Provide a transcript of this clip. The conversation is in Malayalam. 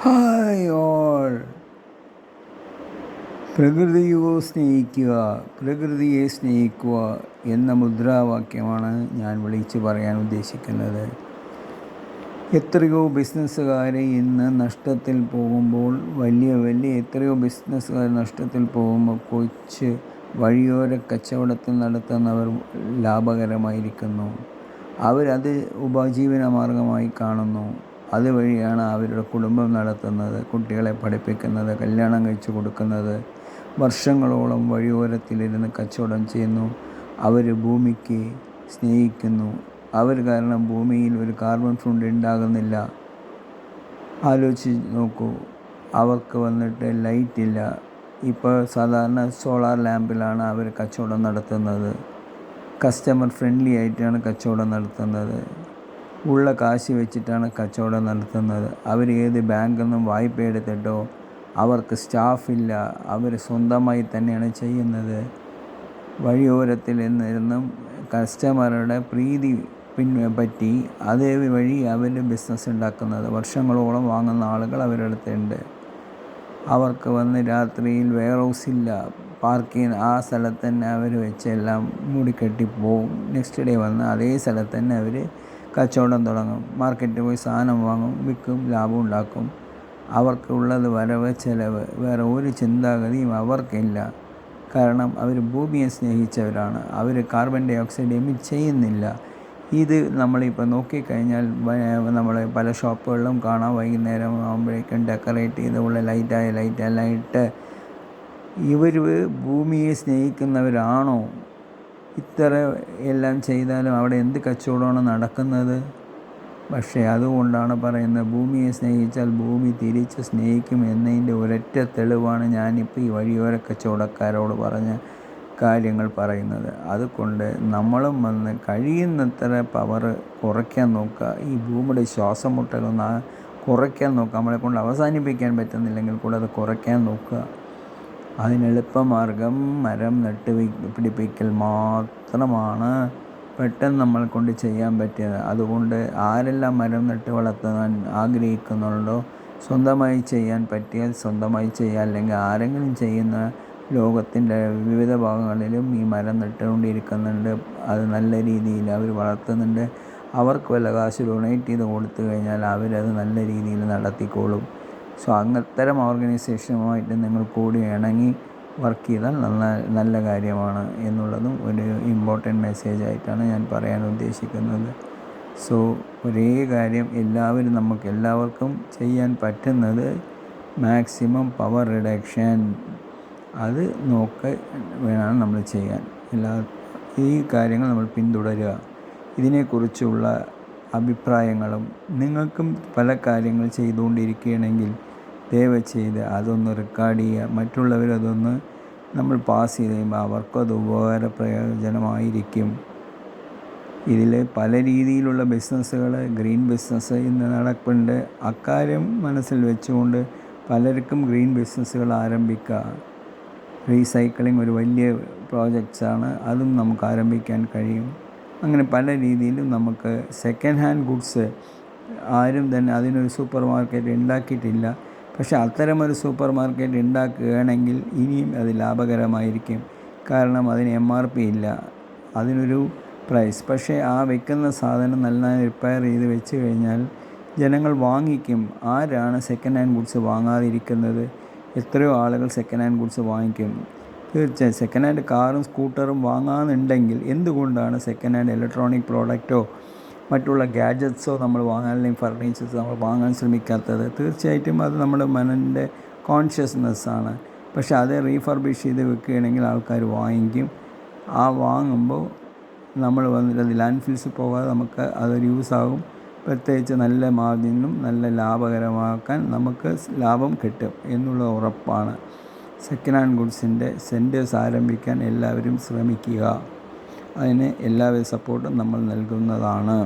Hi all. പ്രകൃതിയെ സ്നേഹിക്കുക എന്ന മുദ്രാവാക്യമാണ് ഞാൻ വിളിച്ചു പറയാൻ ഉദ്ദേശിക്കുന്നത്. എത്രയോ ബിസിനസ്സുകാർ ഇന്ന് നഷ്ടത്തിൽ പോകുമ്പോൾ, എത്രയോ ബിസിനസ്സുകാർ നഷ്ടത്തിൽ പോകുമ്പോൾ കൊച്ച് വഴിയോര കച്ചവടത്തിൽ നടത്തുന്നവർ ലാഭകരമായിരിക്കുന്നു. അവരത് ഉപജീവന മാർഗമായി കാണുന്നു. അതുവഴിയാണ് അവരുടെ കുടുംബം നടത്തുന്നത്, കുട്ടികളെ പഠിപ്പിക്കുന്നത്, കല്യാണം കഴിച്ചു കൊടുക്കുന്നത്. വർഷങ്ങളോളം വഴിയോരത്തിലിരുന്ന് കച്ചവടം ചെയ്യുന്നു. അവർ ഭൂമിക്ക് സ്നേഹിക്കുന്നു. അവർ കാരണം ഭൂമിയിൽ ഒരു കാർബൺ ഫുഡ് ഉണ്ടാകുന്നില്ല. ആലോചിച്ച് നോക്കൂ. അവർക്ക് വന്നിട്ട് ലൈറ്റില്ല. ഇപ്പോൾ സാധാരണ സോളാർ ലാമ്പിലാണ് അവർ കച്ചവടം നടത്തുന്നത്. കസ്റ്റമർ ഫ്രണ്ട്ലി ആയിട്ടാണ് കച്ചവടം നടത്തുന്നത്. ഉള്ള കാശ് വെച്ചിട്ടാണ് കച്ചവടം നടത്തുന്നത്. അവർ ഏത് ബാങ്കിൽ നിന്നും വായ്പ എടുത്തിട്ടോ, അവർക്ക് സ്റ്റാഫില്ല, അവർ സ്വന്തമായി തന്നെയാണ് ചെയ്യുന്നത്. വഴിയോരത്തിൽ നിന്നും കസ്റ്റമറുടെ പ്രീതി പറ്റി അതേ വഴി അവർ ബിസിനസ് ഉണ്ടാക്കുന്നത്. വർഷങ്ങളോളം വാങ്ങുന്ന ആളുകൾ അവരുടെ അടുത്തുണ്ട്. അവർക്ക് വന്ന് രാത്രിയിൽ വെയർ ഹൗസില്ല, പാർക്കിങ് ആ സ്ഥലത്ത് തന്നെ അവർ വെച്ച് എല്ലാം മൂടിക്കെട്ടി പോവും. നെക്സ്റ്റ് ഡേ വന്ന് അതേ സ്ഥലത്ത് തന്നെ അവർ കച്ചവടം തുടങ്ങും. മാർക്കറ്റിൽ പോയി സാധനം വാങ്ങും, വിൽക്കും, ലാഭം ഉണ്ടാക്കും. അവർക്കുള്ളത് വരവ് ചിലവ്, വേറെ ഒരു ചിന്താഗതിയും അവർക്കില്ല. കാരണം അവർ ഭൂമിയെ സ്നേഹിച്ചവരാണ്. അവർ കാർബൺ ഡൈ ഓക്സൈഡ് എമിറ്റ് ചെയ്യുന്നില്ല. ഇത് നമ്മളിപ്പോൾ നോക്കിക്കഴിഞ്ഞാൽ നമ്മൾ പല ഷോപ്പുകളിലും കാണാം. വൈകുന്നേരം ആകുമ്പോഴേക്കും ഡെക്കറേറ്റ് ചെയ്തുള്ള ലൈറ്റെല്ലാം ഇട്ട്. ഇവർ ഭൂമിയെ സ്നേഹിക്കുന്നവരാണോ? ഇത്ര എല്ലാം ചെയ്താലും അവിടെ എന്ത് കച്ചവടമാണ് നടക്കുന്നത്? പക്ഷേ അതുകൊണ്ടാണ് പറയുന്നത്, ഭൂമിയെ സ്നേഹിച്ചാൽ ഭൂമി തിരിച്ച് സ്നേഹിക്കും എന്നതിൻ്റെ ഒരൊറ്റ തെളിവാണ് ഞാനിപ്പോൾ ഈ വഴിയോര കച്ചവടക്കാരോട് പറഞ്ഞ കാര്യങ്ങൾ പറയുന്നത്. അതുകൊണ്ട് നമ്മളും വന്ന് കഴിയുന്നത്ര പവർ കുറയ്ക്കാൻ നോക്കുക. ഈ ഭൂമിയുടെ ശ്വാസം മുട്ടലൊന്ന് കുറയ്ക്കാൻ നോക്കുക. നമ്മളെക്കൊണ്ട് അവസാനിപ്പിക്കാൻ പറ്റുന്നില്ലെങ്കിൽ കൂടെ അത് കുറയ്ക്കാൻ നോക്കുക. അതിനെളുപ്പമാർഗം മരം പിടിപ്പിക്കൽ മാത്രമാണ് പെട്ടെന്ന് നമ്മളെ കൊണ്ട് ചെയ്യാൻ പറ്റിയത്. അതുകൊണ്ട് ആരെല്ലാം മരം നട്ട് വളർത്താൻ ആഗ്രഹിക്കുന്നുണ്ടോ, സ്വന്തമായി ചെയ്യാൻ പറ്റിയാൽ സ്വന്തമായി ചെയ്യുക. അല്ലെങ്കിൽ ആരെങ്കിലും ചെയ്യുന്ന ലോകത്തിൻ്റെ വിവിധ ഭാഗങ്ങളിലും ഈ മരം നട്ടുകൊണ്ടിരിക്കുന്നുണ്ട്. അത് നല്ല രീതിയിൽ അവർ വളർത്തുന്നുണ്ട്. അവർക്ക് വല്ല കാശ് ഡൊണേറ്റ് ചെയ്ത് കൊടുത്തു കഴിഞ്ഞാൽ അവരത് നല്ല രീതിയിൽ നടത്തിക്കോളും. സോ അത്തരം ഓർഗനൈസേഷനുമായിട്ട് നിങ്ങൾ കൂടി ഇണങ്ങി വർക്ക് ചെയ്താൽ നല്ല കാര്യമാണ് എന്നുള്ളതും ഒരു ഇമ്പോർട്ടൻ്റ് മെസ്സേജായിട്ടാണ് ഞാൻ പറയാൻ ഉദ്ദേശിക്കുന്നത്. സോ ഒരേ കാര്യം നമുക്ക് എല്ലാവർക്കും ചെയ്യാൻ പറ്റുന്നത് മാക്സിമം പവർ റിഡക്ഷൻ. അത് വേണം നമ്മൾ ചെയ്യാൻ. ഈ കാര്യങ്ങൾ നമ്മൾ പിന്തുടരുക. ഇതിനെക്കുറിച്ചുള്ള അഭിപ്രായങ്ങളും നിങ്ങൾക്കും പല കാര്യങ്ങൾ ചെയ്തുകൊണ്ടിരിക്കുകയാണെങ്കിൽ ദയവ് ചെയ്ത് അതൊന്ന് റെക്കോർഡ് ചെയ്യുക. മറ്റുള്ളവരതൊന്ന് നമ്മൾ പാസ് ചെയ്ത് കഴിയുമ്പോൾ അവർക്കും അത് പ്രയോജനമായിരിക്കും. ഇതിൽ പല രീതിയിലുള്ള ബിസിനസ്സുകൾ, ഗ്രീൻ ബിസിനസ് ഇന്ന് നടക്കുന്നുണ്ട്. അക്കാര്യം മനസ്സിൽ വെച്ചുകൊണ്ട് പലർക്കും ഗ്രീൻ ബിസിനസ്സുകൾ ആരംഭിക്കുക. റീസൈക്ലിംഗ് ഒരു വലിയ പ്രോജക്റ്റ്സാണ്, അതും നമുക്ക് ആരംഭിക്കാൻ കഴിയും. അങ്ങനെ പല രീതിയിലും നമുക്ക് സെക്കൻഡ് ഹാൻഡ് ഗുഡ്സ് ആരും തന്നെ അതിനൊരു സൂപ്പർ മാർക്കറ്റ് ഉണ്ടാക്കിയിട്ടില്ല. പക്ഷേ അത്തരമൊരു സൂപ്പർ മാർക്കറ്റ് ഉണ്ടാക്കുകയാണെങ്കിൽ ഇനിയും അത് ലാഭകരമായിരിക്കും. കാരണം അതിന് MRP ഇല്ല, അതിനൊരു പ്രൈസ്. പക്ഷേ ആ വെക്കുന്ന സാധനം നല്ല റിപ്പയർ ചെയ്ത് വെച്ച് കഴിഞ്ഞാൽ ജനങ്ങൾ വാങ്ങിക്കും. ആരാണ് സെക്കൻഡ് ഹാൻഡ് ഗുഡ്സ് വാങ്ങാതിരിക്കുന്നത്? എത്രയോ ആളുകൾ സെക്കൻഡ് ഹാൻഡ് ഗുഡ്സ് വാങ്ങിക്കും. തീർച്ചയായും സെക്കൻഡ് ഹാൻഡ് കാറും സ്കൂട്ടറും വാങ്ങാമെന്നുണ്ടെങ്കിൽ എന്തുകൊണ്ടാണ് സെക്കൻഡ് ഹാൻഡ് ഇലക്ട്രോണിക് പ്രോഡക്റ്റോ മറ്റുള്ള ഗാഡ്ജറ്റ്സോ നമ്മൾ വാങ്ങാൻ, അല്ലെങ്കിൽ ഫർണിച്ചേഴ്സ് നമ്മൾ വാങ്ങാൻ ശ്രമിക്കാത്തത്? തീർച്ചയായിട്ടും അത് നമ്മുടെ മനസ്സിൻ്റെ കോൺഷ്യസ്നെസ്സാണ്. പക്ഷേ അത് റീഫർബിഷ് ചെയ്ത് വെക്കുകയാണെങ്കിൽ ആൾക്കാർ വാങ്ങിക്കും. ആ വാങ്ങുമ്പോൾ നമ്മൾ വന്നിട്ട് അത് ലാൻഡ് ഫിൽസ് പോകാതെ നമുക്ക് അതൊരു യൂസാകും. പ്രത്യേകിച്ച് നല്ല മാർജിനും നല്ല ലാഭകരമാക്കാൻ നമുക്ക് ലാഭം കിട്ടും എന്നുള്ള ഉറപ്പാണ്. സെക്കൻഡ് ഹാൻഡ് ഗുഡ്സിൻ്റെ സെൻറ്റേഴ്സ് ആരംഭിക്കാൻ എല്ലാവരും ശ്രമിക്കുക. അതിന് എല്ലാവരും സപ്പോർട്ടും നമ്മൾ നൽകുന്നതാണ്.